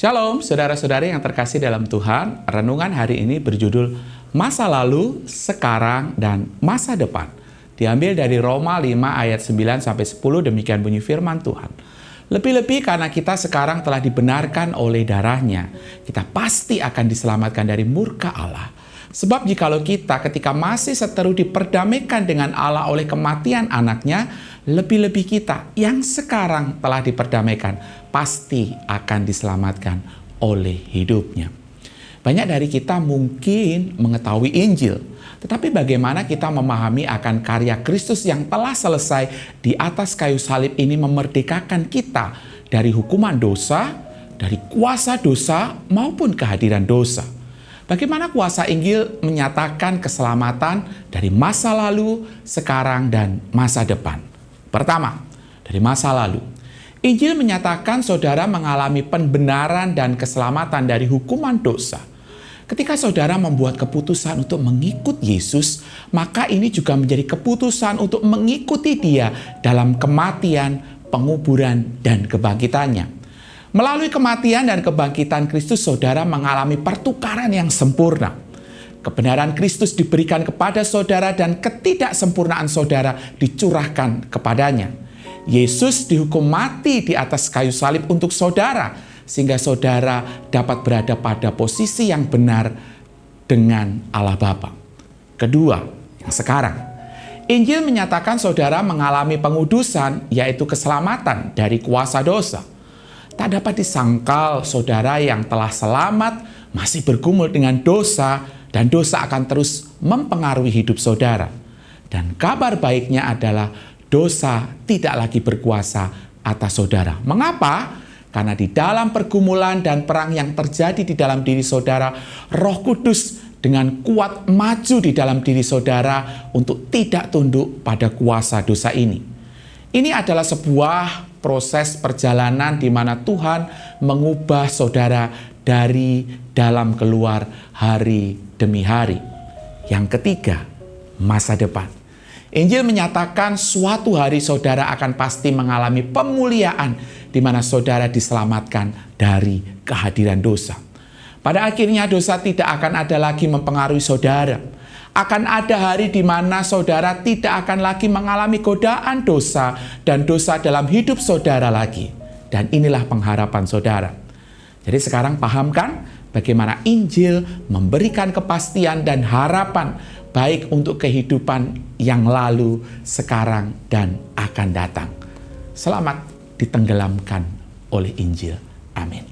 Shalom, saudara-saudari yang terkasih dalam Tuhan. Renungan hari ini berjudul Masa Lalu, Sekarang, dan Masa Depan. Diambil dari Roma 5 ayat 9-10, demikian bunyi firman Tuhan. Lebih-lebih karena kita sekarang telah dibenarkan oleh darahnya, kita pasti akan diselamatkan dari murka Allah. Sebab jikalau kita ketika masih seteru diperdamaikan dengan Allah oleh kematian anaknya, lebih-lebih kita yang sekarang telah diperdamaikan pasti akan diselamatkan oleh hidupnya. Banyak dari kita mungkin mengetahui Injil, tetapi bagaimana kita memahami akan karya Kristus yang telah selesai di atas kayu salib ini memerdekakan kita dari hukuman dosa, dari kuasa dosa maupun kehadiran dosa. Bagaimana kuasa Injil menyatakan keselamatan dari masa lalu, sekarang, dan masa depan? Pertama, dari masa lalu. Injil menyatakan saudara mengalami pembenaran dan keselamatan dari hukuman dosa. Ketika saudara membuat keputusan untuk mengikut Yesus, maka ini juga menjadi keputusan untuk mengikuti Dia dalam kematian, penguburan, dan kebangkitannya. Melalui kematian dan kebangkitan Kristus, saudara mengalami pertukaran yang sempurna. Kebenaran Kristus diberikan kepada saudara dan ketidaksempurnaan saudara dicurahkan kepadanya. Yesus dihukum mati di atas kayu salib untuk saudara, sehingga saudara dapat berada pada posisi yang benar dengan Allah Bapa. Kedua, yang sekarang. Injil menyatakan saudara mengalami pengudusan, yaitu keselamatan dari kuasa dosa. Tak dapat disangkal saudara yang telah selamat masih bergumul dengan dosa, dan dosa akan terus mempengaruhi hidup saudara. Dan kabar baiknya adalah dosa tidak lagi berkuasa atas saudara. Mengapa? Karena di dalam pergumulan dan perang yang terjadi di dalam diri saudara, Roh Kudus dengan kuat maju di dalam diri saudara untuk tidak tunduk pada kuasa dosa ini. Ini adalah sebuah proses perjalanan di mana Tuhan mengubah saudara dari dalam keluar hari demi hari. Yang ketiga, masa depan. Injil menyatakan suatu hari saudara akan pasti mengalami pemuliaan di mana saudara diselamatkan dari kehadiran dosa. Pada akhirnya dosa tidak akan ada lagi mempengaruhi saudara. Akan ada hari di mana saudara tidak akan lagi mengalami godaan dosa dan dosa dalam hidup saudara lagi. Dan inilah pengharapan saudara. Jadi sekarang pahamkan bagaimana Injil memberikan kepastian dan harapan baik untuk kehidupan yang lalu, sekarang, dan akan datang. Selamat ditenggelamkan oleh Injil. Amin.